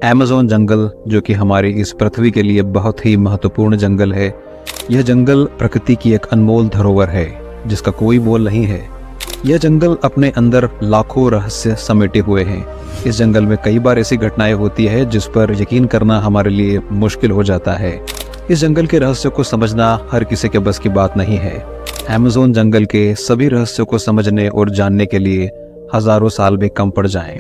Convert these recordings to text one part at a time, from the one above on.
Amazon जंगल, जो कि हमारी इस पृथ्वी के लिए बहुत ही महत्वपूर्ण जंगल है। यह जंगल प्रकृति की एक अनमोल धरोहर है जिसका कोई मोल नहीं है। यह जंगल अपने अंदर लाखों रहस्य समेटे हुए हैं। इस जंगल में कई बार ऐसी घटनाएं होती है जिस पर यकीन करना हमारे लिए मुश्किल हो जाता है। इस जंगल के रहस्यों को समझना हर किसी के बस की बात नहीं है। अमेज़न जंगल के सभी रहस्यों को समझने और जानने के लिए हजारों साल भी कम पड़ जाएं,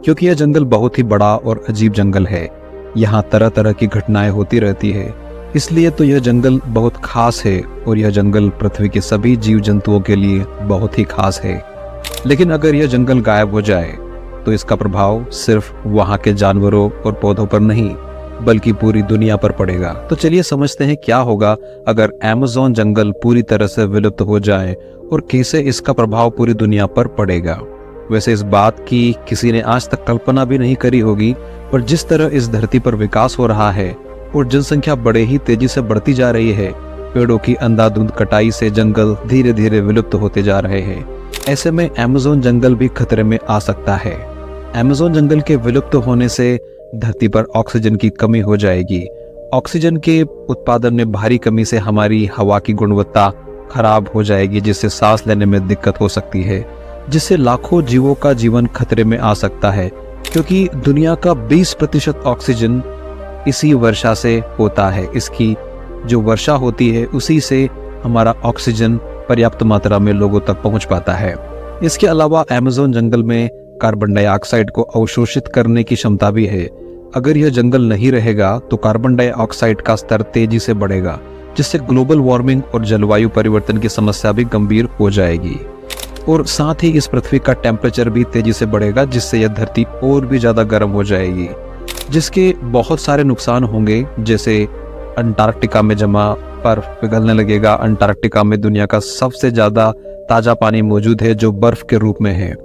क्योंकि यह जंगल बहुत ही बड़ा और अजीब जंगल है। यहाँ तरह तरह की घटनाएं होती रहती है, इसलिए तो यह जंगल बहुत खास है और यह जंगल पृथ्वी के सभी जीव जंतुओं के लिए बहुत ही खास है। लेकिन अगर यह जंगल गायब हो जाए तो इसका प्रभाव सिर्फ वहाँ के जानवरों और पौधों पर नहीं बल्कि पूरी दुनिया पर पड़ेगा। तो चलिए समझते हैं क्या होगा अगर अमेज़न जंगल पूरी तरह से विलुप्त हो जाए और कैसे इसका प्रभाव पूरी दुनिया पर पड़ेगा। वैसे इस बात की किसी ने आज तक कल्पना भी नहीं करी होगी, पर जिस तरह इस धरती पर विकास हो रहा है और जनसंख्या बड़े ही तेजी से बढ़ती जा रही है, पेड़ों की अंधाधुंध कटाई से जंगल धीरे धीरे विलुप्त होते जा रहे हैं। ऐसे में अमेज़न जंगल भी खतरे में आ सकता है। अमेज़न जंगल के विलुप्त होने से धरती पर ऑक्सीजन की कमी हो जाएगी। ऑक्सीजन के उत्पादन में भारी कमी से हमारी हवा की गुणवत्ता खराब हो जाएगी, जिससे सांस लेने में दिक्कत हो सकती है, जिससे लाखों जीवों का जीवन खतरे में आ सकता है। क्योंकि दुनिया का 20% ऑक्सीजन इसी वर्षा से होता है। इसकी जो वर्षा होती है उसी से हमारा ऑक्सीजन पर्याप्त मात्रा में लोगों तक पहुंच पाता है। इसके अलावा अमेज़न जंगल में कार्बन डाइऑक्साइड को अवशोषित करने की क्षमता भी है। अगर यह जंगल नहीं रहेगा तो कार्बन डाइऑक्साइड का स्तर तेजी से बढ़ेगा, जिससे ग्लोबल वार्मिंग और जलवायु परिवर्तन की समस्या भी गंभीर हो जाएगी। और साथ ही इस पृथ्वी का टेम्परेचर भी तेजी से बढ़ेगा, जिससे यह धरती और भी ज्यादा गर्म हो जाएगी, जिसके बहुत सारे नुकसान होंगे। जैसे अंटार्कटिका में जमा बर्फ पिघलने लगेगा। अंटार्कटिका में दुनिया का सबसे ज्यादा ताजा पानी मौजूद है, जो बर्फ के रूप में है।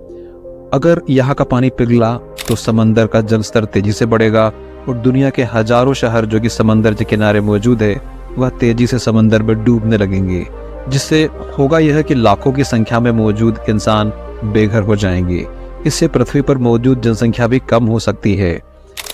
अगर यहाँ का पानी पिघला तो समंदर का जल स्तर तेजी से बढ़ेगा और दुनिया के हजारों शहर जो कि समंदर के किनारे मौजूद है वह तेजी से समंदर में डूबने लगेंगे, जिससे होगा यह कि लाखों की संख्या में मौजूद इंसान बेघर हो जाएंगे। इससे पृथ्वी पर मौजूद जनसंख्या भी कम हो सकती है।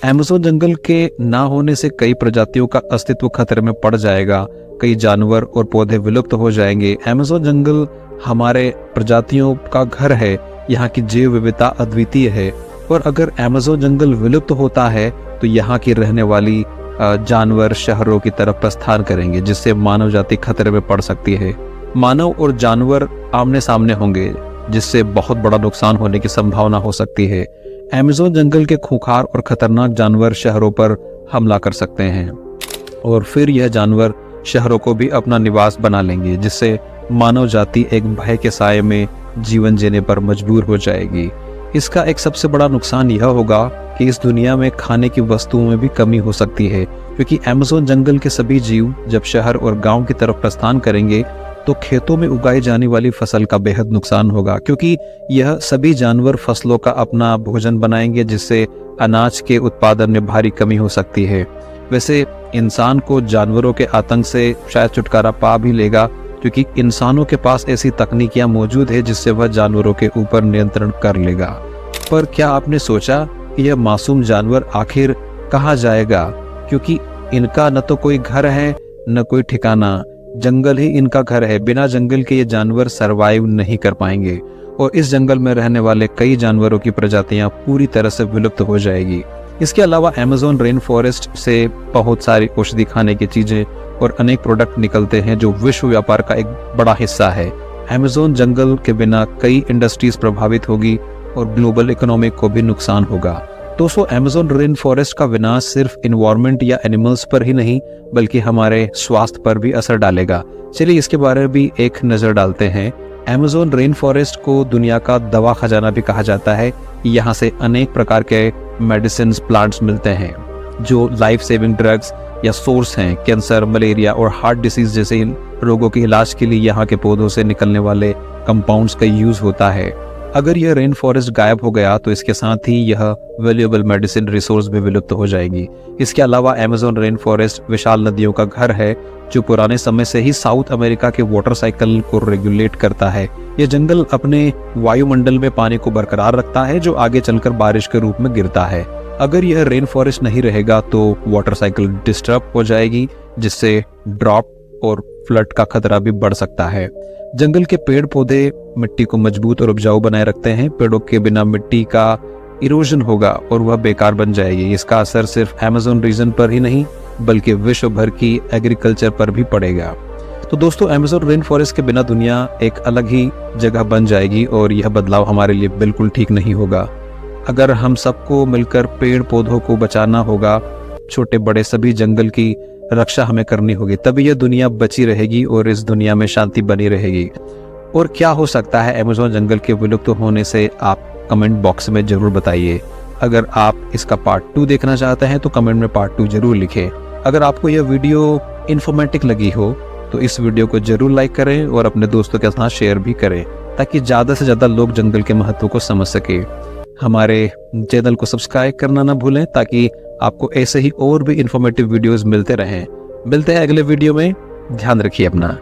अमेज़न जंगल के ना होने से कई प्रजातियों का अस्तित्व खतरे में पड़ जाएगा। कई जानवर और पौधे विलुप्त हो जाएंगे। अमेज़न जंगल हमारे प्रजातियों का घर है। यहाँ की जैव विविधता अद्वितीय है, और अगर अमेज़न जंगल विलुप्त होता है तो यहाँ की रहने वाली जानवर शहरों की तरफ प्रस्थान करेंगे, जिससे मानव जाति खतरे में पड़ सकती है। मानव और जानवर आमने सामने होंगे, जिससे बहुत बड़ा नुकसान होने की संभावना हो सकती है। अमेज़न जंगल के खूंखार और खतरनाक जानवर शहरों पर हमला कर सकते हैं और फिर यह जानवर शहरों को भी अपना निवास बना लेंगे, जिससे मानव जाति एक भय के साये में जीवन जीने पर मजबूर हो जाएगी। इसका एक सबसे बड़ा नुकसान यह होगा कि इस दुनिया में खाने की वस्तुओं में भी कमी हो सकती है, क्योंकि अमेज़न जंगल के सभी जीव जब शहर और गांव की तरफ प्रस्थान करेंगे तो खेतों में उगाई जाने वाली फसल का बेहद नुकसान होगा, क्योंकि यह सभी जानवर फसलों का अपना भोजन बनाएंगे, जिससे अनाज के उत्पादन में भारी कमी हो सकती है। वैसे इंसान को जानवरों के आतंक से शायद छुटकारा पा भी लेगा, क्योंकि इंसानों के पास ऐसी तकनीकियां मौजूद है जिससे वह जानवरों के ऊपर नियंत्रण कर लेगा। पर क्या आपने सोचा कि यह मासूम जानवर आखिर कहाँ जाएगा, क्योंकि इनका न तो कोई घर है न कोई ठिकाना। जंगल ही इनका घर है। बिना जंगल के ये जानवर सरवाइव नहीं कर पाएंगे और इस जंगल में रहने वाले कई जानवरों की प्रजातियां पूरी तरह से विलुप्त हो जाएगी। इसके अलावा अमेज़न रेन फॉरेस्ट से बहुत सारी औषधि खाने की चीजें और अनेक प्रोडक्ट निकलते हैं, जो विश्व व्यापार का एक बड़ा हिस्सा है। अमेज़न जंगल के बिना कई इंडस्ट्रीज प्रभावित होगी और ग्लोबल इकोनॉमी को भी नुकसान होगा। दोस्तों, अमेज़न रेन फॉरेस्ट का विनाश सिर्फ एनवायरनमेंट या एनिमल्स पर ही नहीं बल्कि हमारे स्वास्थ्य पर भी असर डालेगा। चलिए इसके बारे में भी एक नजर डालते हैं। अमेज़न रेन फॉरेस्ट को दुनिया का दवा खजाना भी कहा जाता है। यहाँ से अनेक प्रकार के मेडिसिन प्लांट्स मिलते हैं जो लाइफ सेविंग ड्रग्स या सोर्स हैं। कैंसर, मलेरिया और हार्ट डिसीज जैसे रोगों के इलाज के लिए यहाँ के पौधों से निकलने वाले कंपाउंड्स का यूज होता है। अगर यह रेन फॉरेस्ट गायब हो गया तो इसके साथ ही यह वैल्यूएबल मेडिसिन रिसोर्स भी विलुप्त हो जाएगी। इसके अलावा अमेज़न रेन फॉरेस्ट विशाल नदियों का घर है, जो पुराने समय से ही साउथ अमेरिका के वाटर साइकिल को रेगुलेट करता है। यह जंगल अपने वायुमंडल में पानी को बरकरार रखता है, जो आगे चलकर बारिश के रूप में गिरता है। अगर यह रेन फॉरेस्ट नहीं रहेगा तो वाटर साइकिल डिस्टर्ब हो जाएगी, जिससे ड्रॉप और फ्लड का खतरा भी बढ़ सकता है। जंगल के पेड़ पौधे मिट्टी को मजबूत और उपजाऊ बनाए रखते हैं। पेड़ों के बिना मिट्टी का इरोजन होगा और वह बेकार बन जाएगी। इसका असर सिर्फ अमेज़न रीजन पर ही नहीं बल्कि विश्व भर की एग्रीकल्चर पर भी पड़ेगा। तो दोस्तों, अमेज़न रेन फॉरेस्ट के बिना दुनिया एक अलग ही जगह बन जाएगी और यह बदलाव हमारे लिए बिल्कुल ठीक नहीं होगा। अगर हम सबको मिलकर पेड़ पौधों को बचाना होगा, छोटे बड़े सभी जंगल की रक्षा हमें करनी होगी, तभी यह दुनिया बची रहेगी और इस दुनिया में शांति बनी रहेगी। और क्या हो सकता है अमेज़न जंगल के विलुप्त होने से, आप कमेंट बॉक्स में जरूर बताइए। अगर आप इसका पार्ट 2 देखना चाहते हैं तो कमेंट में पार्ट 2 जरूर लिखें। अगर आपको यह वीडियो इन्फॉर्मेटिव लगी हो तो इस वीडियो को जरूर लाइक करें और अपने दोस्तों के साथ शेयर भी करें, ताकि ज़्यादा से ज़्यादा लोग जंगल के महत्व को समझ सके। हमारे चैनल को सब्सक्राइब करना ना भूलें, ताकि आपको ऐसे ही और भी इन्फॉर्मेटिव वीडियोस मिलते रहें। मिलते हैं अगले वीडियो में। ध्यान रखिए अपना।